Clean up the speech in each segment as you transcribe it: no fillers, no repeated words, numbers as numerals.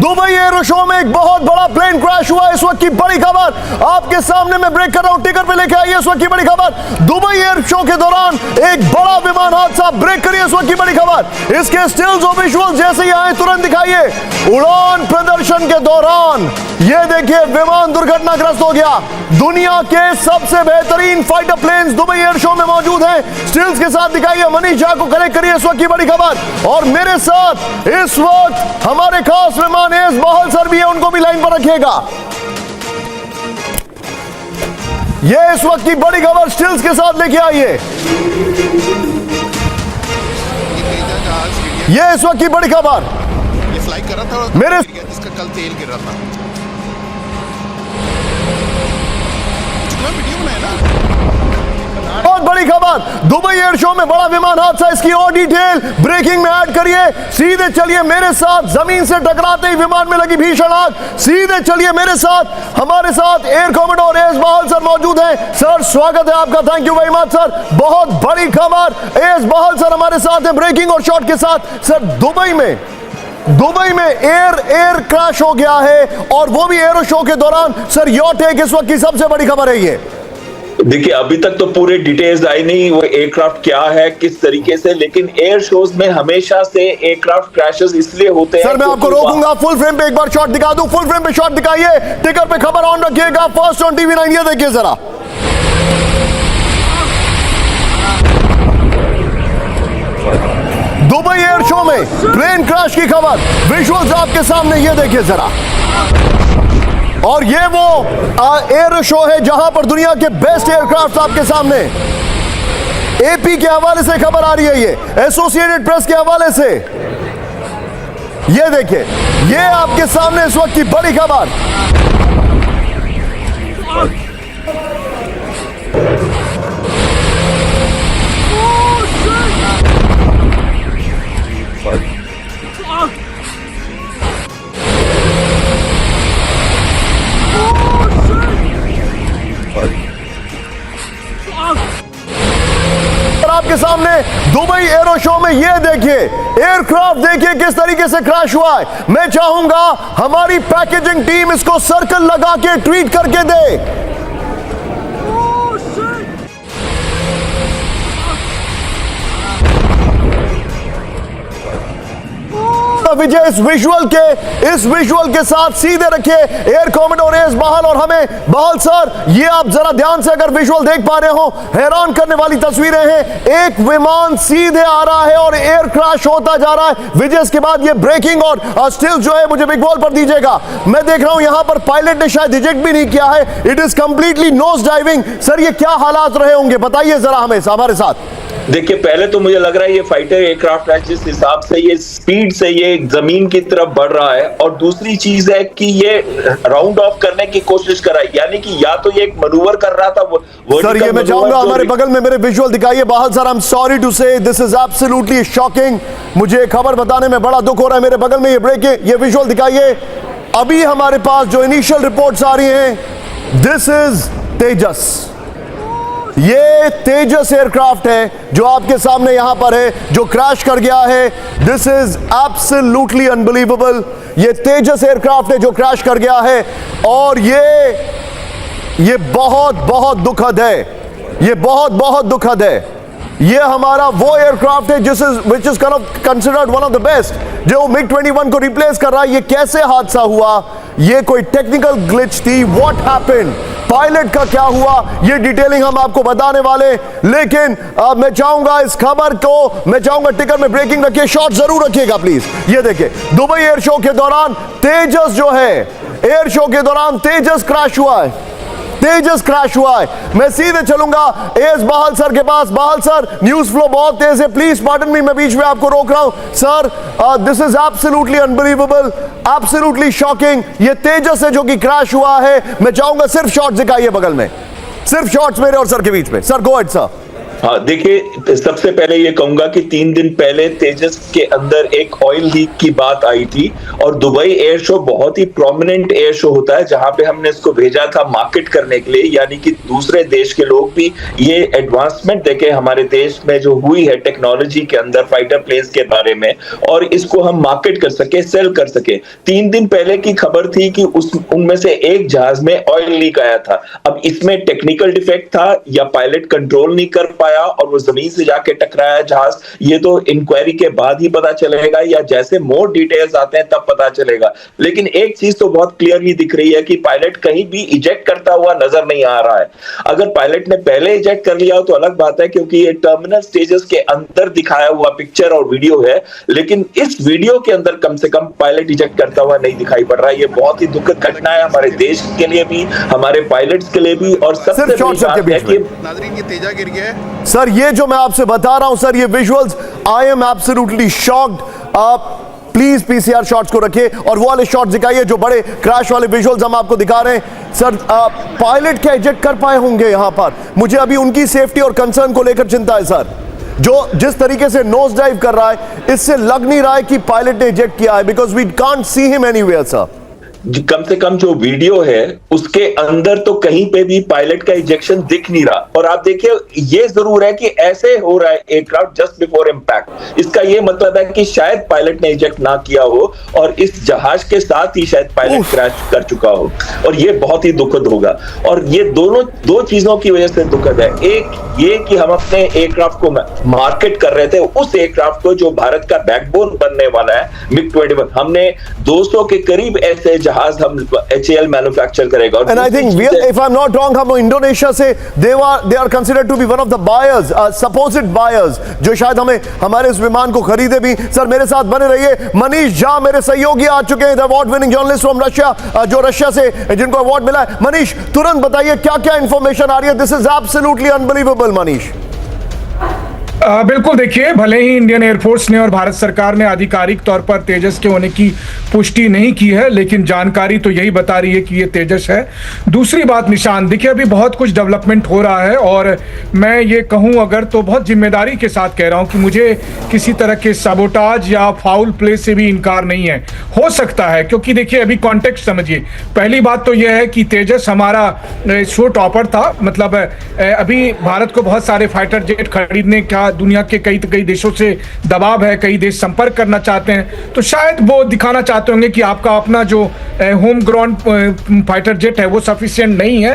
Dubai air show में एक बहुत बड़ा प्लेन क्रैश हुआ। इस वक्त की बड़ी खबर आपके सामने मैं ब्रेक कर रहा हूं, टिकर पे लेके आइए इस वक्त की बड़ी खबर। दुबई एयर शो के दौरान एक बड़ा विमान हादसा, ब्रेक करिए इस वक्त की बड़ी खबर। इसके स्टिल्स और विजुअल्स जैसे ही आए तुरंत दिखाइए। उड़ान प्रदर्शन के दौरान ये देखिए विमान दुर्घटनाग्रस्त हो गया। दुनिया के सबसे बेहतरीन fighter planes Dubai air show में मौजूद हैं। स्टिल्स के साथ दिखाइए। मनीष झा को कनेक्ट करिए इस वक्त की बड़ी खबर। और मेरे साथ इस वक्त हमारे खास मेहमान एस बहल सर भी है, उनको भी लाइन पर रखिएगा। ये इस वक्त की बड़ी खबर स्टिल्स के साथ लेके आइए। ये इस वक्त की बड़ी खबर फ्लाई कर रहा था मेरे जिसका कल तेल गिर रहा था। वीडियो बनाया ना, बहुत बड़ी खबर। दुबई एयर शो में बड़ा विमान हादसा, इसकी और डिटेल ब्रेकिंग में ऐड करिए। सीधे चलिए मेरे साथ, जमीन से टकराते ही विमान में लगी भीषण आग। सीधे चलिए मेरे साथ, हमारे साथ एयर कॉमोडोर एस बहल सर मौजूद हैं। सर स्वागत है आपका, thank you very much sir. बहुत बड़ी खबर, एस बहल सर हमारे साथ हैं ब्रेकिंग और शॉट के साथ। सर दुबई में एयर क्रैश हो गया है और वो भी एयर शो के दौरान। सर योर टेक, इस वक्त की सबसे बड़ी खबर है ये। देखिए अभी तक तो पूरे डिटेल्स आई नहीं वो एयरक्राफ्ट क्या है किस तरीके से, लेकिन एयर शोज में हमेशा से एयरक्राफ्ट क्रैशेस इसलिए होते हैं। सर मैं आपको रोकूंगा, फुल फ्रेम पे एक बार शॉट दिखा दूं। फुल फ्रेम पे शॉट दिखाइए, टिकर पे खबर ऑन रखिएगा। फर्स्ट ऑन टीवी 9, ये देखिए जरा। दुबई एयर शो में प्लेन क्रैश की खबर, विजुअल्स आपके सामने, ये देखिए जरा। और ये वो एयर शो है जहां पर दुनिया के बेस्ट एयरक्राफ्ट आपके सामने। एपी के हवाले से खबर आ रही है, ये एसोसिएटेड प्रेस के हवाले से। ये देखिए, ये आपके सामने इस वक्त की बड़ी खबर। आपके सामने दुबई एरो शो में ये देखिए एयरक्राफ्ट, देखिए किस तरीके से क्रैश हुआ है। मैं चाहूंगा हमारी पैकेजिंग टीम इसको सर्कल लगा के ट्वीट करके दे। विजय इस विजुअल के साथ सीधे रखिए एयर कॉमोडोर एस बहल। और हमें बहल सर, ये आप जरा ध्यान से अगर विजुअल देख पा रहे हो, हैरान करने वाली तस्वीरें हैं। एक विमान सीधे आ रहा है और एयर क्रैश होता जा रहा है। विजय इसके बाद ये ब्रेकिंग और स्टिल जो है मुझे बिग बॉल पर दीजिएगा। मैं देख रहा हूं यहां पर पायलट ने शायद इजेक्ट भी नहीं किया है। It is completely nose diving. Sir ये क्या हालात रहे होंगे, बताइए जरा हमें, हमारे साथ। देखिए पहले तो मुझे लग रहा है ये फाइटर एयरक्राफ्ट है जिस हिसाब से ये स्पीड से ये जमीन की तरफ बढ़ रहा है, और दूसरी चीज है कि ये राउंड ऑफ करने की कोशिश कर रहा है, यानी कि या तो ये एक मनूवर कर रहा था। सर ये मैं चाहूंगा हमारे बगल में मेरे विजुअल दिखाइए। Bahl sir, I am sorry to say this is absolutely shocking. मुझे खबर बताने में बड़ा दुख हो रहा है। मेरे बगल में ये ब्रेक, ये विजुअल दिखाइए। अभी हमारे पास जो इनिशियल रिपोर्ट्स आ रही हैं, दिस इज तेजस। ये तेजस एयरक्राफ्ट है जो आपके सामने यहां पर है, जो क्रैश कर गया है। This is absolutely unbelievable. ये तेजस एयरक्राफ्ट है जो क्रैश कर गया है, और ये बहुत बहुत दुखद है। ये बहुत दुखद है। ये हमारा वो एयरक्राफ्ट है which is considered one of the best, जो मिग 21 को रिप्लेस कर रहा है। ये कैसे हादसा हुआ? ये कोई टेक्निकल ग्लिच थी? What happened? पायलट का क्या हुआ? ये डिटेलिंग हम आपको बताने वाले। लेकिन मैं चाहूंगा इस खबर को, मैं चाहूंगा टिकर में ब्रेकिंग रखिए, शॉट जरूर रखिएगा प्लीज। ये देखिए दुबई एयर शो के दौरान तेजस जो है, एयर शो के दौरान तेजस क्रैश हुआ है। तेजस क्रैश हुआ है। मैं सीधे चलूंगा एस बहल सर के पास। बहल सर, न्यूज फ्लो बहुत तेज है, प्लीज पार्डन मी, मैं बीच में आपको रोक रहा हूं। Sir this is absolutely unbelievable, absolutely shocking. ये तेजस है जो कि क्रैश हुआ है। मैं चाहूंगा सिर्फ शॉट्स दिखाइए बगल में, सिर्फ शॉट्स मेरे और सर के बीच में। Sir go ahead sir. हाँ, देखिए, सबसे पहले ये कहूंगा कि 3 दिन पहले तेजस के अंदर एक ऑयल लीक की बात आई थी और दुबई एयर शो बहुत ही प्रोमिनेंट एयर शो होता है जहां पे हमने इसको भेजा था मार्केट करने के लिए, यानी कि दूसरे देश के लोग भी ये एडवांसमेंट देखे हमारे देश में जो हुई है टेक्नोलॉजी के अंदर फाइटर प्लेन्स के बारे में, और इसको हम मार्केट कर सके, सेल कर सके। 3 दिन पहले की खबर थी कि उनमें से एक जहाज में ऑयल लीक आया था। अब इसमें टेक्निकल डिफेक्ट था या पायलट कंट्रोल नहीं कर पाया और वो जमीन से जाके टकराया जहाज, ये तो इंक्वायरी के बाद ही पता चलेगा या जैसे मोर डिटेल्स आते हैं तब पता चलेगा। लेकिन एक चीज तो बहुत क्लियरली दिख रही है कि पायलट कहीं भी इजेक्ट करता हुआ नजर नहीं आ रहा है। अगर पायलट ने पहले इजेक्ट कर लिया हो तो अलग बात है, क्योंकि ये टर्मिनल स्टेजेस के अंदर दिखाया हुआ पिक्चर और वीडियो है, लेकिन इस वीडियो के अंदर कम से कम पायलट इजेक्ट करता हुआ नहीं दिखाई पड़ रहा है। ये बहुत ही दुखद घटना है हमारे देश के लिए भी, हमारे पायलट्स के लिए भी, और सबसे बड़ी बात है कि नाजरीन ये तेजा गिर गया है। सर ये जो मैं आपसे बता रहा हूं सर, ये visuals, I am absolutely shocked. आप प्लीज पीसीआर शॉट्स को रखिए और वो वाले शॉट्स दिखाइए जो बड़े क्रैश वाले विजुअल्स हम आपको दिखा रहे हैं। सर पायलट क्या इजेक्ट कर पाए होंगे यहां पर? मुझे अभी उनकी सेफ्टी और कंसर्न को लेकर चिंता है सर। जो जिस तरीके से नोज डाइव कर रहा है, इससे लग नहीं रहा है कि पायलट ने इजेक्ट किया है, because we can't see him anywhere sir. कम से कम जो वीडियो है उसके अंदर तो कहीं पे भी पायलट का इजेक्शन दिख नहीं रहा। और आप देखिए, ये जरूर है कि ऐसे हो रहा है एयरक्राफ्ट जस्ट बिफोर इंपैक्ट, इसका ये मतलब है कि शायद पायलट ने इजेक्ट ना किया हो और इस जहाज के साथ ही शायद पायलट क्रैश कर चुका हो, और ये बहुत ही दुखद होगा। और ये दो चीजों की वजह से दुखद है। एक ये कि हम अपने एयरक्राफ्ट को मार्केट कर रहे थे, उस एयरक्राफ्ट को जो भारत का बैकबोन बनने वाला है, MiG-21, हमने 200 के करीब ऐसे जहाज हम HAL मैन्युफैक्चर करेगा। And I think if I'm not wrong, हम इंडोनेशिया से they are considered to be one of the buyers, supposed buyers, जो शायद हमारे इस विमान को खरीदे भी। सर मेरे साथ बने रहिए। मनीष झा मेरे सहयोगी आ चुके हैं, award winning journalist from Russia, जो रशिया से जिनको अवार्ड मिला है। मनीष तुरंत बताइए क्या क्या इंफॉर्मेशन आ रही है? This is absolutely unbelievable Manish. बिल्कुल, देखिए, भले ही इंडियन एयरफोर्स ने और भारत सरकार ने आधिकारिक तौर पर तेजस के होने की पुष्टि नहीं की है, लेकिन जानकारी तो यही बता रही है कि ये तेजस है। दूसरी बात निशान, देखिए अभी बहुत कुछ डेवलपमेंट हो रहा है और मैं ये कहूँ अगर तो बहुत जिम्मेदारी के साथ कह रहा हूँ कि मुझे किसी तरह के सबोटाज या फाउल प्ले से भी इनकार नहीं है। हो सकता है, क्योंकि देखिए अभी कॉन्टेक्स्ट समझिए। पहली बात तो यह है कि तेजस हमारा शो टॉपर था, मतलब अभी भारत को बहुत सारे फाइटर जेट खरीदने का दुनिया के कई देशों से दबाव है, कई देश संपर्क करना चाहते हैं, तो शायद वो दिखाना चाहते होंगे कि आपका अपना जो होम ग्राउंड फाइटर जेट है वो सफिशिएंट नहीं है,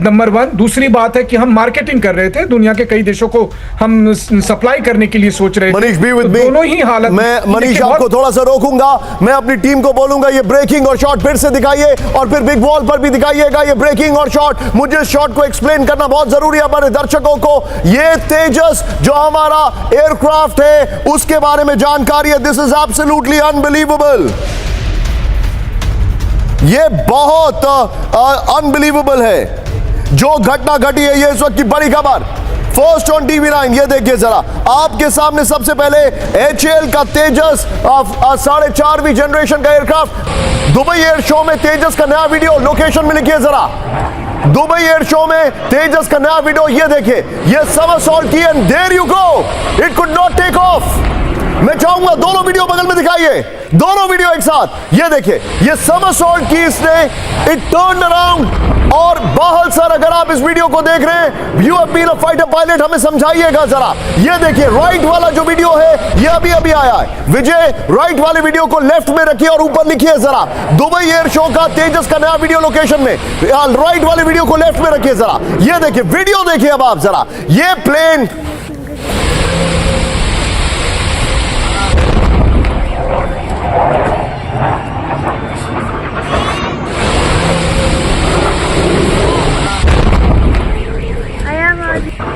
नंबर 1। दूसरी बात है कि हम मार्केटिंग कर रहे थे, दुनिया के कई देशों को हम सप्लाई करने के लिए सोच रहे थे। मनीष बी विद मी, दोनों ही हालत। मैं मनीष आपको थोड़ा सा रोकूंगा, मैं अपनी टीम को बोलूंगा ये ब्रेकिंग और शॉट फिर से दिखाइए और फिर बिग वॉल पर भी दिखाइएगा ये ब्रेकिंग और शॉट। मुझे शॉट को एक्सप्लेन करना बहुत जरूरी है हमारे दर्शकों को। ये तेजस जो हमारा एयरक्राफ्ट है उसके बारे में जानकारी है। दिस इज एब्सोल्युटली अनबिलीवेबल, ये बहुत अनबिलीवेबल है जो घटना घटी है। ये इस वक्त की बड़ी खबर, फर्स्ट ऑन TV9। ये देखिए जरा आपके सामने सबसे पहले HAL का तेजस 4.5वीं जनरेशन का एयरक्राफ्ट दुबई एयर शो में तेजस का नया वीडियो, लोकेशन में लिखिए जरा, दुबई एयर शो में तेजस का नया वीडियो। ये देखिए, ये समरसॉल्ट की and there you go, it could not take off. मैं चाहूंगा दोनों वीडियो बगल में दिखाइए, दोनों वीडियो एक साथ। ये देखिए, ये समरसॉल्ट की इसने, इट टर्न अराउंड। और बाहल सर, अगर आप इस वीडियो को देख रहे हैं, you have been a fighter pilot, हमें समझाइएगा जरा। ये देखिए राइट वाला जो वीडियो है ये अभी अभी आया है। विजय राइट वाले वीडियो को लेफ्ट में रखिए और ऊपर लिखिए जरा दुबई एयर शो का तेजस का नया वीडियो लोकेशन में। राइट वाले वीडियो को लेफ्ट में रखिए जरा। ये देखिए वीडियो देखिए अब आप जरा, ये प्लेन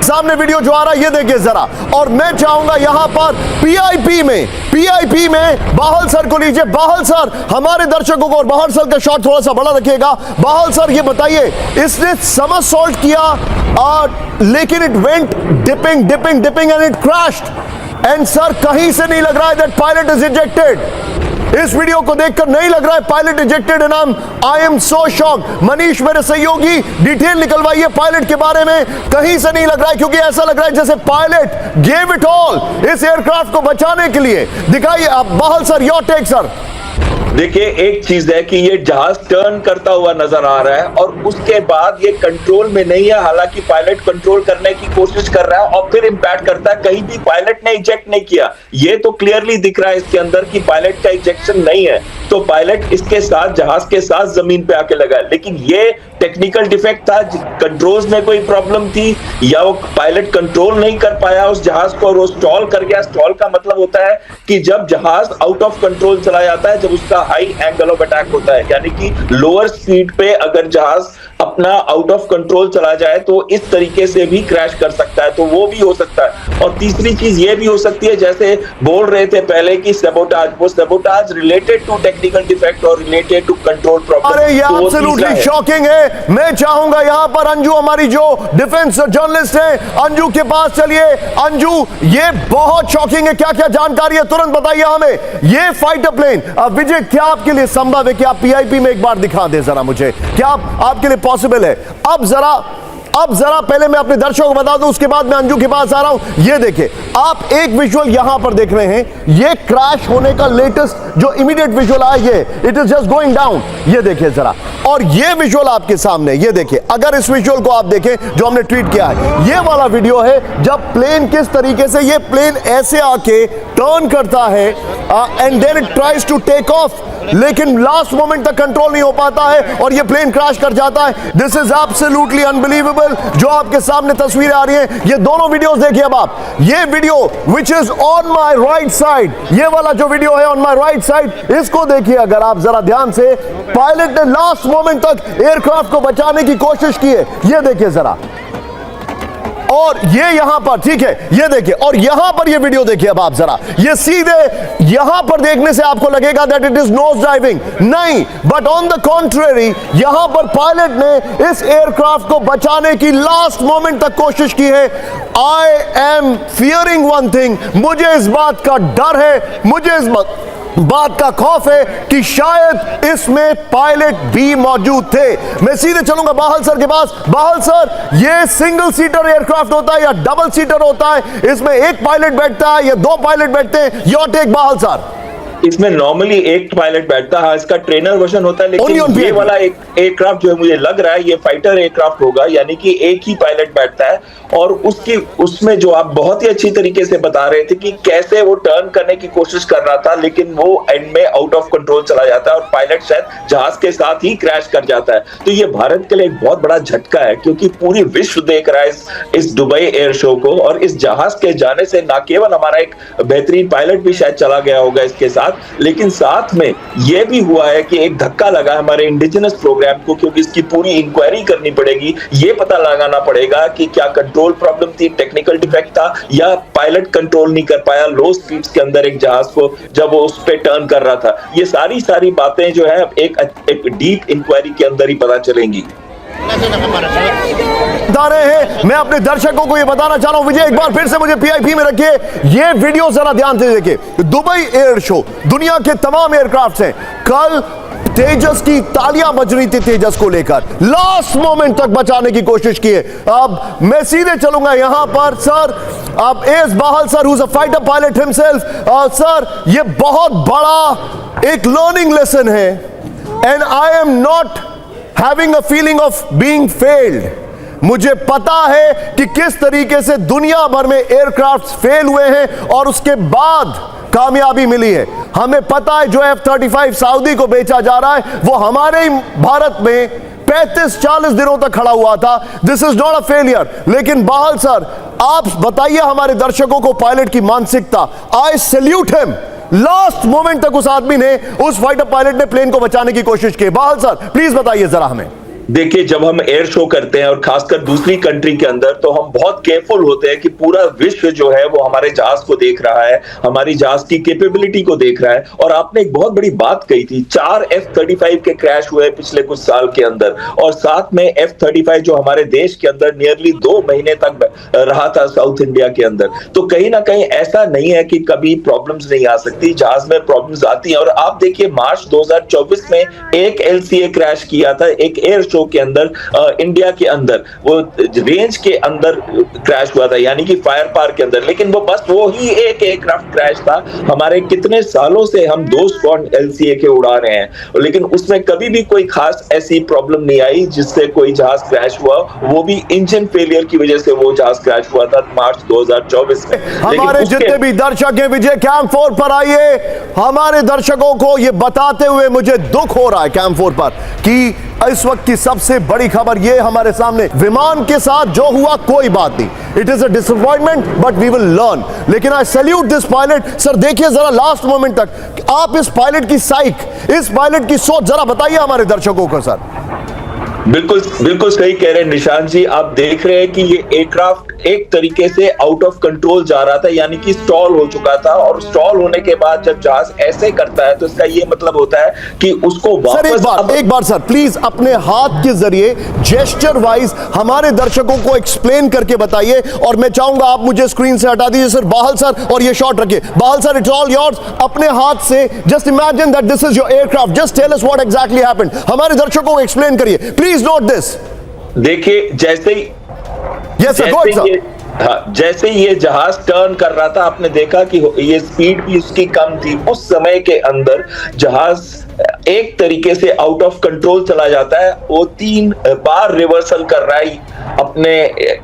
सामने वीडियो जो आ रहा है ये देखिए जरा। और मैं चाहूंगा यहां पर पीआईपी में बाहल सर को लीजिए। बाहल सर हमारे दर्शकों को, और बाहल सर का शॉट थोड़ा सा बड़ा रखिएगा। बाहल सर ये बताइए, इसने समरसॉल्ट किया लेकिन it went dipping and it crashed. And sir कहीं से नहीं लग रहा है दैट पायलट इज इजेक्टेड। इस वीडियो को देखकर नहीं लग रहा है पायलट इजेक्टेड है नाम। I am so shocked. Manish मेरे सहयोगी डिटेल निकलवाइए पायलट के बारे में। कहीं से नहीं लग रहा है, क्योंकि ऐसा लग रहा है जैसे पायलट गेव इट ऑल इस एयरक्राफ्ट को बचाने के लिए। दिखाइए आप बाहल सर, योर टेक सर। देखिए, एक चीज है कि ये जहाज टर्न करता हुआ नजर आ रहा है और उसके बाद ये कंट्रोल में नहीं है। हालांकि पायलट कंट्रोल करने की कोशिश कर रहा है और फिर इंपैक्ट करता है। कहीं भी पायलट ने इजेक्ट नहीं किया, ये तो क्लियरली दिख रहा है इसके अंदर कि पायलट का इजेक्शन नहीं है। तो पायलट इसके साथ, जहाज के साथ जमीन पे आके लगा है। लेकिन ये टेक्निकल डिफेक्ट था, कंट्रोल्स में कोई प्रॉब्लम थी, या वो पायलट कंट्रोल नहीं कर पाया उस जहाज को और वो स्टॉल कर गया। स्टॉल का मतलब होता है कि जब जहाज आउट ऑफ कंट्रोल चला जाता है, जब उसका हाई एंगल ऑफ अटैक होता है, यानी कि लोअर स्पीड पे अगर जहाज अपना आउट ऑफ कंट्रोल चला जाए तो इस तरीके से भी क्रैश कर सकता है। तो वो भी हो सकता है। और तीसरी चीज ये भी हो सकती है, जैसे बोल रहे थे पहले कि सैबोटाज, वो sabotage related to technical defect और रिलेटेड टू कंट्रोल प्रॉब्लम। अरे ये एब्सोल्युटली शॉकिंग है। मैं चाहूंगा यहां पर अंजू, हमारी जो डिफेंस जर्नलिस्ट है, अंजू के पास चलिए। अंजू, ये बहुत शॉकिंग है, क्या क्या जानकारी है तुरंत बताइए हमें। ये फाइटर प्लेन विजय, क्या आपके लिए संभव है कि आप पीआईपी में एक बार दिखा दें जरा मुझे, क्या आपके लिए पॉसिबल है? अब जरा पहले मैं अपने दर्शकों को बता दूं, उसके बाद मैं अंजू के पास आ रहा हूं। ये देखिए, आप एक विजुअल यहां पर देख रहे हैं, ये क्रैश होने का लेटेस्ट जो इमीडिएट विजुअल आया, ये it is just going down. ये देखिए जरा, और ये विजुअल आपके सामने, ये देखिए। अगर इस विजुअल को आप देखें जो हमने ट्वीट किया है, ये वाला वीडियो है जब प्लेन किस तरीके से, ये प्लेन ऐसे आके टर्न करता है and then it tries to take off, लेकिन लास्ट मोमेंट तक कंट्रोल नहीं हो पाता है और ये प्लेन क्रैश कर जाता है। This is absolutely unbelievable. जो आपके सामने तस्वीरें आ रही हैं, ये दोनों वीडियोस देखिए अब आप। ये video which is on my right side, ये वाला जो वीडियो है ऑन माय राइट साइड, इसको देखिए अगर आप जरा ध्यान से। पायलट ने लास्ट मोमेंट तक एयरक्राफ्ट को बचाने की कोशिश की है, ये देखिए जरा। और ये यहां पर, ठीक है, ये देखिए, और यहां पर ये वीडियो देखिए अब आप जरा। ये सीधे यहां पर देखने से आपको लगेगा that it is nose diving, नहीं, बट ऑन द कॉन्ट्रेरी यहां पर पायलट ने इस एयरक्राफ्ट को बचाने की लास्ट मोमेंट तक कोशिश की है। I am fearing one thing, मुझे इस बात का डर है, मुझे इस बात का खौफ है कि शायद इसमें पायलट भी मौजूद थे। मैं सीधे चलूंगा बाहल सर के पास। बाहल सर, ये सिंगल सीटर एयरक्राफ्ट होता है या डबल सीटर होता है? इसमें एक पायलट बैठता है या दो पायलट बैठते हैं? Your take Bahl sir. इसमें नॉर्मली एक पायलट बैठता है, इसका ट्रेनर वर्जन होता है, लेकिन ये वाला एक एयरक्राफ्ट जो है मुझे लग रहा है ये फाइटर एयरक्राफ्ट होगा, यानी कि एक ही पायलट बैठता है। और उसमें जो आप बहुत ही अच्छी तरीके से बता रहे थे कि कैसे वो टर्न करने की कोशिश कर रहा था, लेकिन वो एंड में आउट ऑफ कंट्रोल चला जाता है और पायलट शायद जहाज के साथ ही क्रैश कर जाता है। तो ये भारत के लिए एक बहुत बड़ा झटका है, क्योंकि पूरी विश्व देख रहा है इस दुबई एयर शो को, और इस जहाज के जाने से ना केवल हमारा एक बेहतरीन पायलट भी शायद चला गया होगा इसके साथ, लेकिन साथ में यह भी हुआ है कि एक धक्का लगा हमारे इंडिजिनस प्रोग्राम को, क्योंकि इसकी पूरी इंक्वायरी करनी पड़ेगी। ये पता लगाना पड़ेगा कि क्या कंट्रोल प्रॉब्लम थी, टेक्निकल डिफेक्ट था, या पायलट कंट्रोल नहीं कर पाया लो स्पीड्स के अंदर एक जहाज को जब वो उस पे टर्न कर रहा था। ये सारी बातें जो है एक डीप इंक्वायरी के अंदर ही पता चलेंगी। बता रहे हैं, मैं अपने दर्शकों को ये बताना चाह रहा हूं, विजय एक बार फिर से मुझे पीआईपी में रखिए। ये वीडियो जरा ध्यान से देखिए। दुबई एयर शो, दुनिया के तमाम एयरक्राफ्ट हैं। कल तेजस की तालियां बज रही थी तेजस को लेकर, लास्ट मोमेंट तक बचाने की कोशिश की है। अब मैं सीधे चलूंगा यहां पर सर, अब as Bahl sir, who is a fighter pilot himself. Sir, ये बहुत बड़ा एक लर्निंग लेसन है, and I am not having a feeling of being failed। मुझे पता है कि किस तरीके से दुनिया भर में एयरक्राफ्ट फेल हुए हैं और उसके बाद कामयाबी मिली है। हमें पता है जो F-35 सऊदी को बेचा जा रहा है वो हमारे ही भारत में 35-40 दिनों तक खड़ा हुआ था। This is not a failure. लेकिन बाहल सर, आप बताइए हमारे दर्शकों को पायलट की मानसिकता। आई सैल्यूट हिम, लास्ट मोमेंट तक उस आदमी ने, उस फाइटर पायलट ने प्लेन को बचाने की कोशिश की। बाहल सर प्लीज बताइए जरा हमें। देखिए, जब हम एयर शो करते हैं और खासकर दूसरी कंट्री के अंदर, तो हम बहुत केयरफुल होते हैं कि पूरा विश्व जो है वो हमारे जहाज को देख रहा है, हमारी जहाज की कैपेबिलिटी को देख रहा है। और आपने एक बहुत बड़ी बात कही थी, 4 F-35 के क्रैश हुए पिछले कुछ साल के अंदर, और साथ में F-35 जो हमारे देश के अंदर नियरली 2 महीने तक रहा था साउथ इंडिया के अंदर। तो कहीं ना कहीं ऐसा नहीं है कि कभी प्रॉब्लम्स नहीं आ सकती, जहाज में प्रॉब्लम्स आती हैं। और आप देखिए, मार्च 2024 में एक LCA क्रैश किया था, एक एयर शो के अंदर, इंडिया के अंदर, वो रेंज के अंदर क्रैश हुआ था, यानी कि फायर पार्क के अंदर। लेकिन वो बस वो ही एक एयरक्राफ्ट क्रैश था। हमारे कितने सालों से हम 2 स्क्वाड LCA के उड़ा रहे हैं, लेकिन उसमें कभी भी कोई खास ऐसी प्रॉब्लम नहीं आई जिससे कोई जहाज क्रैश हुआ। वो भी इंजन फेलियर की वजह से वो जहाज क्रैश हुआ था मार्च 2024 में। हमारे जितने भी दर्शक हैं, विजय कैंप 4 पर आइए। हमारे दर्शकों को ये बताते हुए मुझे दुख हो रहा है कैंप 4 पर कि इस वक्त की सबसे बड़ी खबर ये हमारे सामने, विमान के साथ जो हुआ कोई बात नहीं, it is a disappointment but we will learn. लेकिन I salute this pilot. Sir देखिए जरा लास्ट मोमेंट तक आप इस पायलट की साइक, इस पायलट की सोच जरा बताइए हमारे दर्शकों को। सर बिल्कुल बिल्कुल सही कह रहे हैं निशांत जी। आप देख रहे हैं कि ये एयरक्राफ्ट एक तरीके से आउट ऑफ कंट्रोल जा रहा था, यानी कि स्टॉल हो चुका था। और स्टॉल होने के बाद जब जहाज ऐसे करता है तो इसका ये मतलब होता है कि उसको वापस। सर एक बार सर प्लीज अपने हाथ के जरिए जेस्चर वाइज हमारे दर्शकों को एक्सप्लेन करके बताइए। और मैं चाहूंगा आप मुझे स्क्रीन से हटा दीजिए सर, बाहल सर, और ये शॉट रखिए। Bahal sir, it's all yours. अपने हाथ से just imagine that this is your aircraft, just tell us what exactly happened. हमारे दर्शकों को एक्सप्लेन करिए प्लीज। Note this. देखिए, जैसे ही जैसे ये जहाज टर्न कर रहा था, आपने देखा कि ये स्पीड भी उसकी कम थी। उस समय के अंदर जहाज एक तरीके से आउट ऑफ कंट्रोल चला जाता है। वो 3 बार रिवर्सल कर रहा है अपने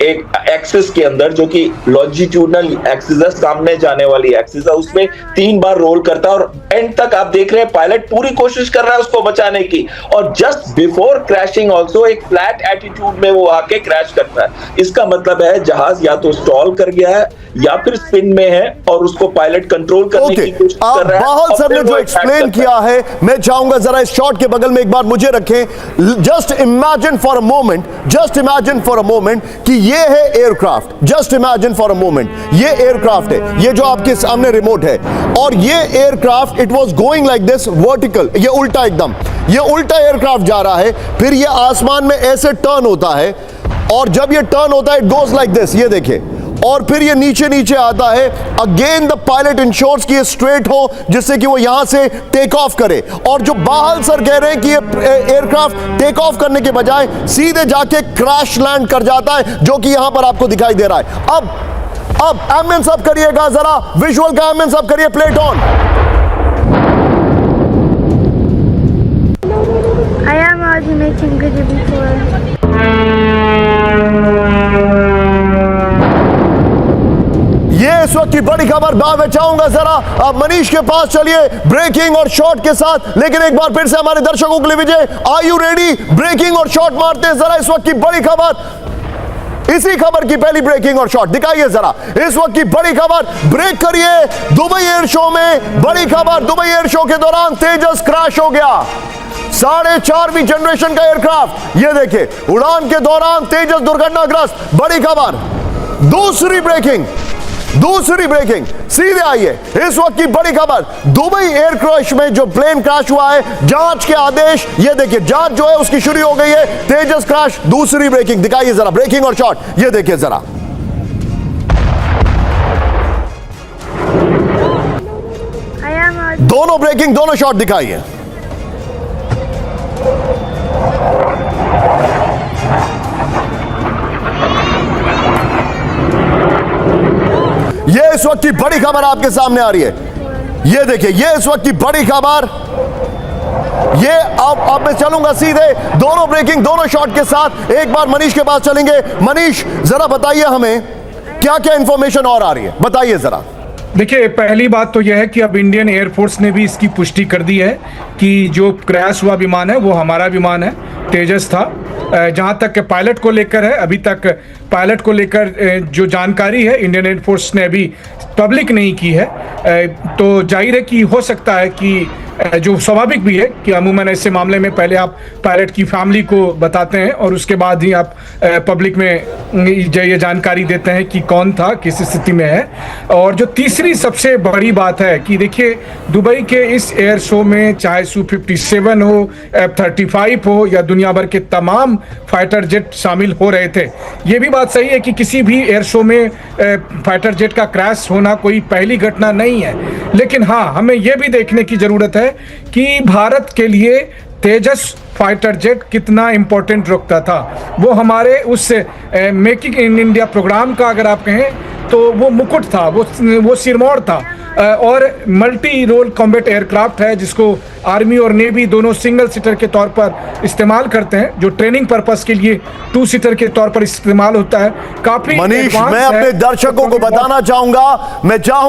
एक एक्सिस के अंदर, जो कि लॉन्जिट्यूडनल एक्सिस है, सामने जाने वाली एक्सिस है, उसमें 3 बार रोल करता है। और एंड तक आप देख रहे हैं पायलट पूरी कोशिश कर रहा है उसको बचाने की। और जस्ट बिफोर क्रैशिंग ऑल्सो एक फ्लैट एटीट्यूड में वो आके क्रैश करता है। इसका मतलब है जहाज या तो स्टॉल कर गया है या फिर स्पिन में है और उसको पायलट कंट्रोल करने की कोशिश कर रहा है। बाहल सर ने जो एक्सप्लेन किया है, मैं चाहूंगा जरा इस शॉट के बगल में एक बार मुझे रखें। Just imagine for a moment, just imagine for a moment कि ये है aircraft. Just imagine for a moment ये एयरक्राफ्ट है, ये जो आपके सामने रिमोट है, और ये aircraft it was going like this vertical, ये उल्टा एकदम, ये उल्टा एयरक्राफ्ट जा रहा है। फिर ये आसमान में ऐसे टर्न होता है, और जब ये टर्न होता है इट गोज लाइक दिस, ये देखिए, और फिर ये नीचे नीचे आता है। अगेन द पायलट इंश्योर्स कि ये स्ट्रेट हो, जिससे कि वो यहां से टेक ऑफ करे। और जो बाहल सर कह रहे हैं कि ये एयरक्राफ्ट टेक ऑफ करने के बजाय सीधे जाके क्रैश लैंड कर जाता है, जो कि यहां पर आपको दिखाई दे रहा है। अब एम्बियंस अप करिएगा जरा, विजुअल का एम्बियंस अप करिए, plate on. I am already making video before. ये इस वक्त की बड़ी खबर। मैं चाहूंगा जरा आप मनीष के पास चलिए ब्रेकिंग और शॉट के साथ। लेकिन एक बार फिर से हमारे दर्शकों के लिए विजय, आर यू रेडी? ब्रेकिंग और शॉट मारते हैं जरा इस वक्त की बड़ी खबर। इसी खबर की पहली ब्रेकिंग और शॉट दिखाइए जरा। इस वक्त की बड़ी खबर ब्रेक करिए। दुबई एयर शो में बड़ी खबर, दुबई एयर शो के दौरान तेजस क्रैश हो गया। 4.5वीं जनरेशन का एयरक्राफ्ट, ये देखिए, उड़ान के दौरान तेजस दुर्घटनाग्रस्त। बड़ी खबर, दूसरी ब्रेकिंग सीधे आइए। इस वक्त की बड़ी खबर, दुबई एयर क्रैश में जो प्लेन क्रैश हुआ है, जांच के आदेश, ये देखिए, जांच जो है उसकी शुरू हो गई है। तेजस क्रैश, दूसरी ब्रेकिंग दिखाइए जरा, ब्रेकिंग और शॉट, ये देखिए जरा। दोनों ब्रेकिंग, दोनों शॉट दिखाइए। ये इस वक्त की बड़ी खबर आपके सामने आ रही है, ये देखिए, ये इस वक्त की बड़ी खबर। ये अब मैं चलूंगा सीधे दोनों ब्रेकिंग, दोनों शॉट के साथ। एक बार मनीष के पास चलेंगे। मनीष जरा बताइए हमें क्या क्या इंफॉर्मेशन और आ रही है, बताइए जरा। देखिए, पहली बात तो यह है कि अब इंडियन एयरफोर्स ने भी इसकी पुष्टि कर दी है कि जो क्रैश हुआ विमान है वो हमारा विमान है, तेजस था। जहां तक पायलट को लेकर है, अभी तक पायलट को लेकर जो जानकारी है इंडियन एयरफोर्स ने अभी पब्लिक नहीं की है। तो जाहिर है कि हो सकता है कि जो स्वाभाविक भी है कि अमूमन ऐसे मामले में पहले आप पायलट की फैमिली को बताते हैं और उसके बाद ही आप पब्लिक में ये जानकारी देते हैं कि कौन था, किस स्थिति में है। और जो तीसरी सबसे बड़ी बात है कि देखिए दुबई के इस एयर शो में चाहे Su-57 हो, F-35 हो या दुनिया भर के तमाम फाइटर जेट शामिल हो रहे थे। ये भी बात सही है कि किसी भी एयर शो में फाइटर जेट का क्रैश होना कोई पहली घटना नहीं है, लेकिन हाँ हमें यह भी देखने की जरूरत है कि भारत के लिए तेजस फाइटर जेट कितना इंपॉर्टेंट रखता था। वो हमारे उस मेकिंग इन इंडिया प्रोग्राम का अगर आप कहें तो वो मुकुट था, वो सिरमौर था। और मल्टी रोल कॉम्बैट एयरक्राफ्ट है जिसको आर्मी और नेवी दोनों सिंगल सीटर के तौर पर इस्तेमाल करते हैं, जो ट्रेनिंग पर्पस के लिए 2 सीटर के तौर पर इस्तेमाल होता है। काफी मनीष, advanced मैं है। अपने दर्शकों को बताना चाहूंगा, मैं चाहूंगा